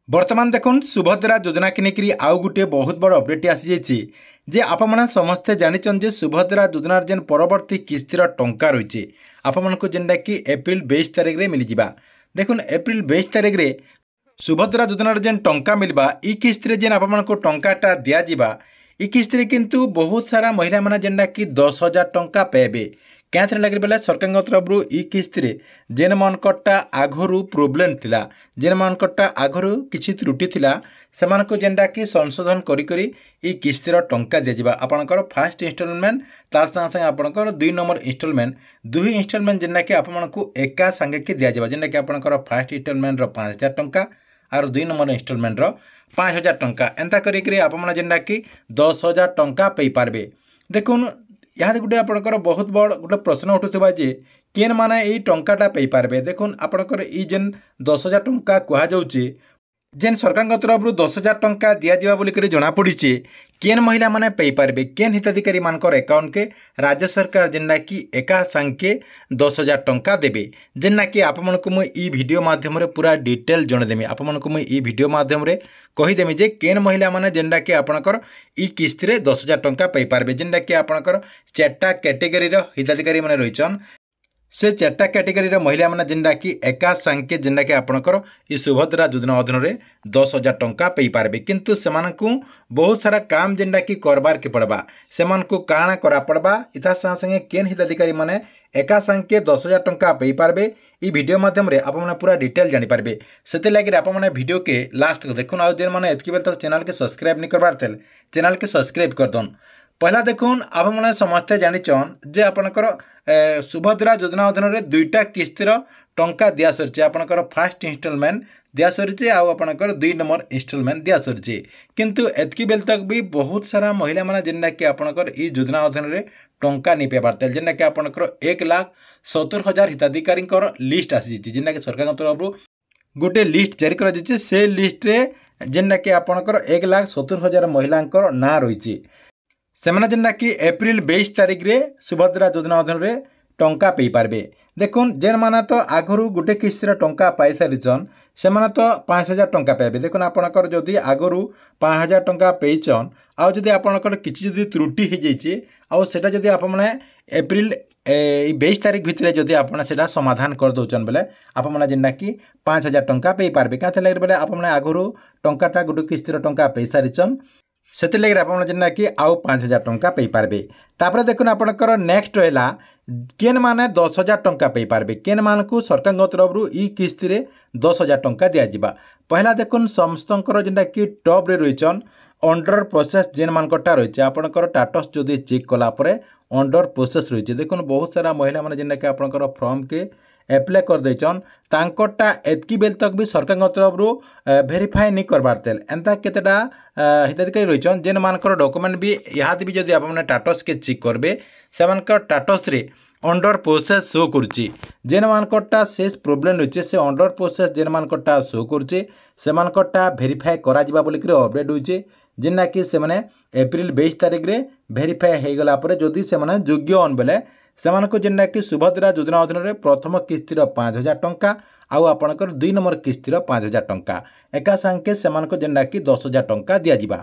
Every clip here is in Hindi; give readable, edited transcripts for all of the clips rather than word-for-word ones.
बर्तमान देखुन सुभद्रा योजना के नेकरी आउ गोटे बहुत बड़ अपडेट आसी जाइए जे आपने समस्ते जानिछन जे सुभद्रा योजनार जेन परवर्ती किस्तिर टंका रही आपको जेनटा कि एप्रिल 22 तारिख में मिल जावा। देखुन एप्रिल 22 तारिख में सुभद्रा योजनार जेन टंका मिलवा ई किस्तिर जेन आपको टंकाटा दिज्वा ई किस्तिर किंतु बहुत सारा महिला मैंने जेनटा कि 10,000 टंका पाइबे क्या लगे बेले सरकार तरफ ई किस्तिर जेन मनकटा आगु प्रोब्लेम थिला जेन मनकटा आगु किसी त्रुटि थिला सेमानको जेनटा कि संशोधन करी ई किस्तिर टंका दिज्वा आपणकर फास्ट इन्स्टॉलमेंट तार संगे संगे आपणकर 2 नंबर इन्स्टॉलमेंट 2 इन्स्टॉलमेंट जेनटा कि आपको एका संगे कि दिज्वा जेनटा कि आपणकर फास्ट इन्स्टॉलमेंट 5,000 टंका और 2 नंबर इन्स्टॉलमेंट 5,000 टंका एंता करी आपन जेनटा कि 10,000 टंका पाई पारबे। देखुन यहाँ गोटे आपंकर बहुत बड़ गोटे प्रश्न उठुवा जे केन माने ये टंकाटा पाई पारबे। देखुन आपंकर ई जेन 10,000 टंका कहुचे जेन सरकार तरफ 10,000 टंका दिज्वा बोलिक जना पड़ी केन महिला माने पाई पारबे केन हिताधिकारी मानकर अकाउंट के राज्य सरकार जेनना कि एका संगे 10,000 टंका देबे जेनना कि आपमनको मु ई वीडियो माध्यम रे पूरा डिटेल जनदेमी आपमनको मु ई वीडियो माध्यम रे कहीदेमी जे केन महिला माने जेनटा कि आपणकर ई किस्त रे 10,000 टंका पाई पारबे जेनटा कि आपणकर 4टा कैटेगरी रो हिताधिकारी माने रहिछन से 4टा कैटेगरी महिला मैंने जेनटा कि एका संगे जेनटा कि आपणकर ई सुभद्रा योजना अधीन में 10,000 टंका पाई पारबे किंतु सेमानकु बहुत सारा काम जेनटा कि करबार के पड़वा सेमानकु काଣା करा पड़वा इतार संगे संगे केन हिताधिकारी माने एका संगे 10,000 टंका पाई पारबे ई वीडियो माध्यम रे आप माने पूरा डिटेल जानि पारबे सेते लागि आप माने वीडियो के लास्ट तक देखुन आ जेन माने एतकी बेल तक चैनल के सब्सक्राइब नहीं करबार तेल चैनल के सब्सक्राइब कर दन। पहला देखुन आप मैंने समस्ते जानिछन जे आपणकर सुभद्रा योजना अधीन में 2टा किस्तिर टंका दिया सरी आपणकर फास्ट इन्स्टॉलमेंट दिया सरी आपणकर 2 नंबर इन्स्टॉलमेंट दिया सरी किंतु एतकी बेल तक भी बहुत सारा महिला मैंने जेनटा कि आपणकर ई योजना अधीन में टंका नहीं पाइबार तेल जेनटा कि आपणकर 1,70,000 हिताधिकारी लिस्ट आसी जेनटा कि सरकार तरफ गोटे लिस्ट जारी कर से लिस्ट रे जेनटा कि आपणकर 1,70,000 महिला ना रही सेमाने जेनटा कि एप्रिल 22 तारिख रे सुभद्रा योजना अधीन में टंका पाई पारबे। देखुन जेन माने तो आगु गोटे किस्तिर टंका पाई सारिछन सेमाने तो 5,000 टंका पाइबे। देखुन आपणकर जदि आगु 5,000 टंका पेइछन आउ जदि आपणकर किछि जदि त्रुटि हो जाइए आउ सेटा जदि आपने एप्रिल 22 तारिख भितर जदि आपने सेटा समाधान कर दौचन बेले आपने जेनटा कि 5,000 टंका पाई पारबे क्या लगे बेले आपने आगु टंकाटा गोटे किस्तिर टंका पाई सारिछन से लगे आप जेनटा कि आउ 5,000 टंका पाई पारबे। तापर देखुन आपणकर नेक्स्ट रहा केन माने 10,000 टंका पाई पारबे केन मानकु सरकार तरफ ई किस्त रे 10,000 टंका दिज्वा। पहला देखुन समस्तंकर जेनटा कि टॉप रे रहिछन अंडर प्रोसेस जेन मानकटा रही आपणकर स्टेटस जदि चेक कला परे अंडर प्रोसेस रही देखुन बहुत सारा महिला माने जेनटा कि आपणकर फॉर्म के एप्लाय कर देछन तांकोटा एतकी बेल तक भी सरकार तरफ वेरीफाई नहीं करबार तेल एंता केतेटा हिताधिकारी रहिछन जेन मानकर डॉक्यूमेंट भी इहाद भी जदि आपने स्टेटस के चेक करबे सेमानकर स्टेटस रे अंडर प्रोसेस शो करुच्ची जेन मानकटा शेष प्रोब्लेम रही से अंडर प्रोसेस जेन मानकटा शो करुच्चे सेमानकटा वेरीफाई करा जिबा बोलिक अपडेट होइछे जेना कि सेमाने एप्रिल 22 तारिख रे वेरीफाई हो गला परे जदि सेमाने योग्य अन बेले सेमानको जेनटा कि सुभद्रा योजना अधीन में प्रथम किस्तिर 5,000 टंका आउ आपणकर 2 नंबर किस्तिर 5,000 टंका एका संगे सेमानको जेनटा कि 10,000 टंका दिज्वा।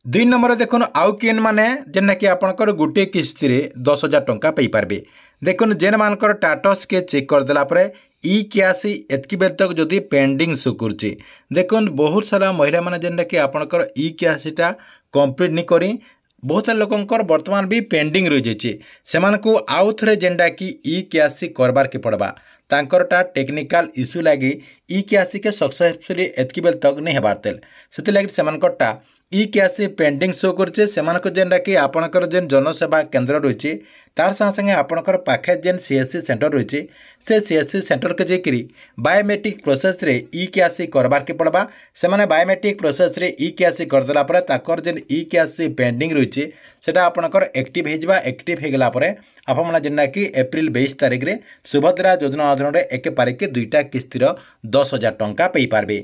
2 नंबर देखुन आउ केन माने जेनटा कि आपणकर गोटे किस्तिर 10,000 टंका पाई पारबे। देखुन जेन मानकर स्टेटस के चेक कर देला परे ई क्यासी एतकी बेल तक जदि पेंडिंग शो करुचे देखुन बहुत सारा महिला माने जेनटा कि आपणकर ई क्यासीटा कंप्लीट नहीं करी बहुत सारे लोकंकर वर्तमान भी पेंडिंग रही जाइए सेमानकु आउ थरे जेनटा कि ई क्यासी करबार के पड़वा तांकरटा टेक्निकल इश्यू लगी ई क्यासी के सक्सेसफुली एतकी बेल तक नहीं हेबार तेल से लगी सेमानकटा ई क्यासी पेंडिंग शो करछे सेमानक जेनटा कि आपणकर जेन जनसेवा केन्द्र रही तार संगे संगे आपणकर पाखे जेन सीएससी सेंटर रही से सीएससी सेंटर के जेकरी बायोमेट्रिक प्रोसेस रे ई क्यासी करबार के पड़वा सेमाने बायोमेट्रिक प्रोसेस रे ई क्यासी करदेला परे ताकर जेन ई क्यासी पेंडिंग रही सेटा आपणकर एक्टिव हेजबा एक्टिव हो गला परे आपमना जेनटा कि एप्रिल 22 तारिख रे सुभद्रा योजना अधीन में एक पारिके 2टा किस्तिर 10,000 टंका पाई पारबे।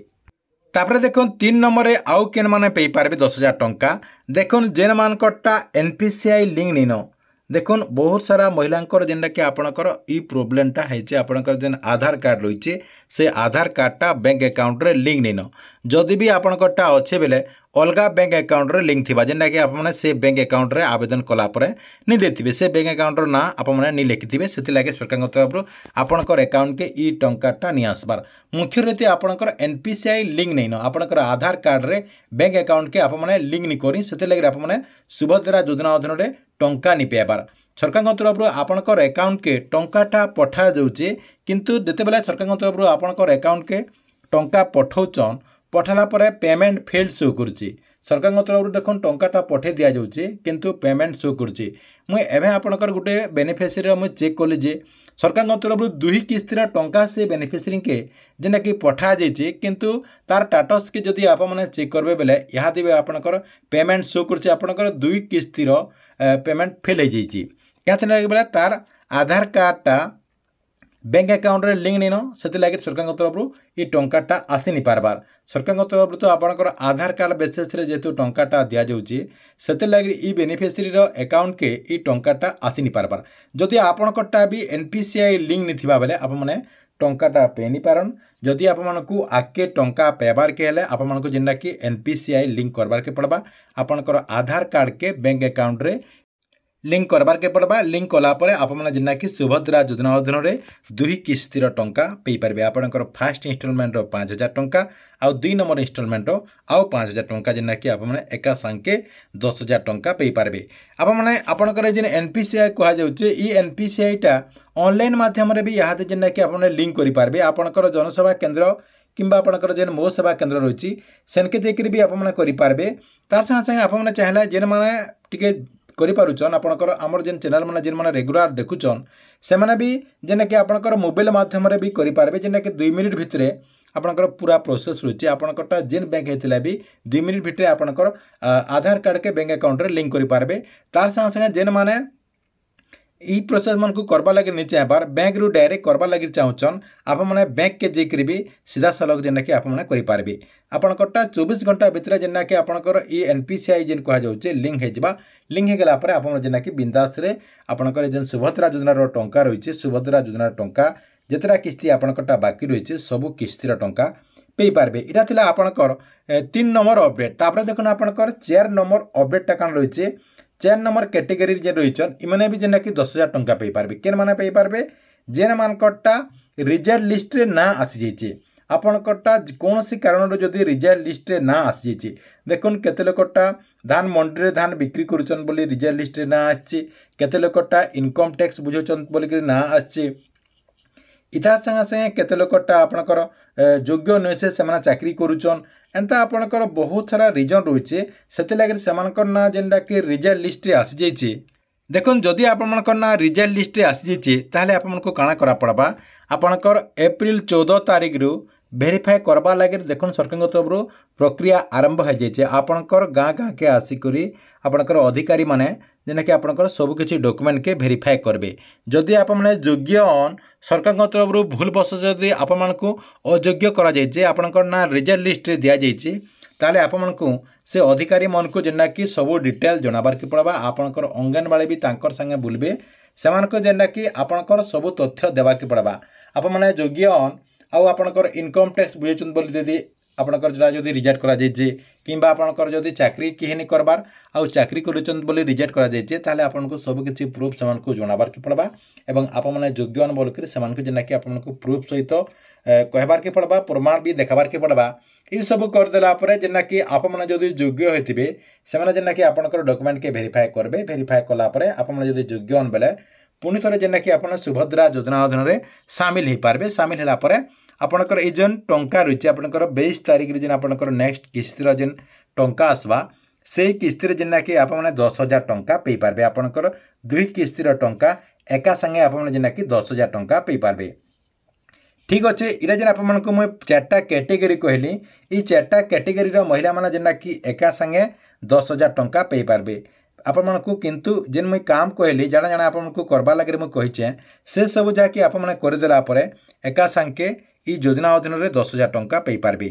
तापर देखुन 3 नंबर रे आउ केन माने पाई पारबे 10,000 टंका देखुन जेन मानकटा एनपीसीआई लिंक निनो देखुन बहुत सारा महिलांकर जेनटा कि आपणकर ई प्रोब्लेमटा है आपणकर जेन आधार कार्ड रही से आधार कार्डटा बैंक अकाउंट रे लिंक नहीं जदि भी आपणकटा अच्छे बेले अलग बैंक अकाउंट रे लिंक थिबा जेनटा कि आपने से बैंक अकाउंट रे आवेदन कला परे नहीं देथिबे से बैंक अकाउंट रो ना आपने नहीं लिखिथिबे सेति लागे सरकार तरफ आपणकर अकाउंट के ई टंकाटा नहीं आसबार मुख्य रीति आपणकर एनपीसीआई लिंक नहीं न आपणकर आधार कार्ड रे बैंक अकाउंट के आपने लिंक नहीं करी सेति लागे आपने सुभद्रा योजना अधीन रे टंका नहीं पाइबार सरकार तरफ आपणकर अकाउंट के टंकाटा पठा जाउचे किंतु देते बेला सरकार तरफ आपणकर अकाउंट के टंका पठाउचन पठाला परे पेमेंट फेल्ड शो करुच्ची सरकार तरफ देखो टंकाटा पठे दि जाऊँगी किंतु पेमेंट शो करुच्ची मुझे एवं आपणकर गोटे बेनिफिशियरी मुझे चेक कली जे सरकार तरफ 2 किस्तिर टंका से बेनिफिशियरी के जेना कि पठा जाइए किंतु तार स्टेटस के जदि आप चेक करेंगे बेले यहाँ देवे आपणकर पेमेंट शो करुच्ची आपणकर 2 किस्तिर पेमेंट फेल हो जाइए क्या बेले तार आधार कार्डटा बैंक अकाउंट रे लिंक नहीं न से लगे सरकार तरफ ये टंकाटा आसी नहीं पारबार सरकार तरफ तो आपंकर आधार कार्ड बेसिस रे जेतु टंकाटा दि जाऊँगी से लगे ये बेनिफिशियरी अकाउंट के ये टंकाटा आसी नहीं पारबार जदि आपंकरटा भी एनपीसीआई लिंक नहीं थिबा बेले आपने टंकाटा पे नहीं पारन जदि आपको आगे टंका पेबार के हेले आपको जेनटा कि एनपीसीआई लिंक करबार के पड़बा आपंकर आधार कार्ड के बैंक अकाउंट रे लिंक करबार के पड़बा लिंक कला परे आपने जेना कि सुभद्रा योजना अधीन में 2 किस्तिर टंका पे पारे आपंकर फास्ट इनस्टलमेंट 5,000 टंका आउ 2 नंबर इनस्टलमेंट आउ 5,000 टंका जेना कि आपने एका संगे 10,000 टंका पे पारे आपने आपंकर जेन एनपीसीआई कह जाऊँचे ये एनपीसीआईटा ऑनलाइन माध्यम भी यहाँ जेना कि आपने लिंक करेंगे आपंकर जनसेवा केन्द्र किंबा आपंकर जेन मो सेवा केन्द्र रही सेनके जाकर भी आपने करेंगे तार संगे संगे आपने चाहिए जेन मैंने टिके करिपारुचन आपणकर आमर जेन चैनल माने जेन माने रेगुलर देखुचन से माने भी जेना कि आपणकर मोबाइल माध्यम रे भी करि पारबे जेना कि 2 मिनिट भितरे आपणकर पूरा प्रोसेस रही आपणकटा जेन बैंक हेतिला भी 2 मिनिट भितरे आपणकर आधार कार्ड के बैंक अकाउंट रे लिंक करि पारबे तार संगे संगे जेन माने ई प्रोसेस मन को करबा लगे नहीं चाहबार बैंक रु डायरेक्ट करबा लगे चाहूचन आप मैंने बैंक के जाकर भी सीधा सलग जेना कि आपने करेंगे आपंकरटा 24 घंटा भितर जेना कि आपंकर ये एनपीसीआई जेन कह जाऊँचे लिंक हो लिंक होगला आप जेना कि बिंदास आपंकर जेन सुभद्रा योजनार टंका रही सुभद्रा योजनार टंका जितना किस्ती आपंकरटा बाकी रही सबू किस्तिर टंका पे पारे यहाँ थी आपंकर 3 नंबर अपडेट तापर देखो आपंकर 4 नंबर अपडेटा कौन रही 4 नंबर कैटेगरी जेन रहीचन इमाने भी जेना कि 10,000 टंका पे पारबे केन माने पे पारबे जेन मानकटा रिजल्ट लिस्ट रे ना आसी जाइए आपनकटा कौन सी कारण जदि रिजल्ट लिस्ट रे ना आसी जाइए देखुन केते लोकटा धान मंडी रे धान बिक्री करूचन बोली रिजल्ट लिस्ट रे ना आसी केते लोकटा इनकम टैक्स बुझौचन बोली कि ना आसी इतार संगे संगे केते लोकटा आपनकर योग्य नुहे से चाकरी करूचन एंता आपनकर बहुत सारा रिजन रही से लगे से ना जेनटा कि रिजल्ट लिस्ट आसी जाइए देखुन जदि आपनकर ना रिजल्ट लिस्ट आसी जाइए ताहले आपनको काଣା करा पड़बा आपनकर एप्रिल 14 तारीख रु भेरीफाए करबा लगे देखुन सरकार तरफ प्रक्रिया आरंभ हो जाइए आपनकर गाँ गाँ के आसिकरी आपनकर अधिकारी माने जेना कि आपनकर सब किछि डॉक्यूमेंट के भेरीफाए करबे जदि आप माने योग्य सरकार तरफ भूल बस जदि आपको अयोग्य करा जाइए आपनकर ना रिजल्ट लिस्ट दि जाइए ताले आपको से अधिकारी मन को जेना कि सब डिटेल जनाबार के पड़वा आपनकर अंगनवाड़ी भी तांकर संगे बुलबे सेमानको जेना कि आपनकर सब तथ्य देवा के पड़वा आप माने योग्य आउ आपनकर इनकम टैक्स बुझेचन बोली दे आपनकर जरा जदि रिजेक्ट करा जाइए किंबा आपनकर जदि चाकरी किहे नहीं करबार आउ चाकरी करूचन बोली रिजेक्ट करा जाइए ताले आपनको सब किछि प्रूफ सेमानको जनाबार के पड़वा एवं आप माने योग्य अन बोल कर सेमानको जेना कि आपनको प्रूफ सहित कहबार के पड़वा प्रमाण भी देखाबार के पड़वा ये सब करदेला परे जेना कि आप माने जदि योग्य होइतिबे सेमाने जेना कि आपनकर डॉक्यूमेंट के भेरीफाई करबे भेरीफाई कला परे आप माने जदि योग्य अन बेले पुणी थे जेना कि आपन सुभद्रा योजना अधीन में सामिल हो पारे सामिल है आपणकर ये जेन टंका रही आपंकर 22 तारीख जेन आपंकर नेक्स्ट किस्तिर जेन टंका आसवा से किस्तिर जेना कि आप 10,000 टंका पे पारे आपंकर 2 किस्तिर टंका एका संगे आप जेना कि 10,000 टंका पे पारे ठीक अच्छे इरा जेन आपको मुझे 4टा कैटेगरी कहली ये 4टा कैटेगरी महिला माने जेना कि एका संगे 10,000 टंका पे पारे आपको किंतु जेन मुई काम कहली जाना जाना आपको करवा लगे मुझे कहीचे से सब जहाँकि आप करदेला एका संगे ई योजना अधीन में 10,000 टंका पे पारे।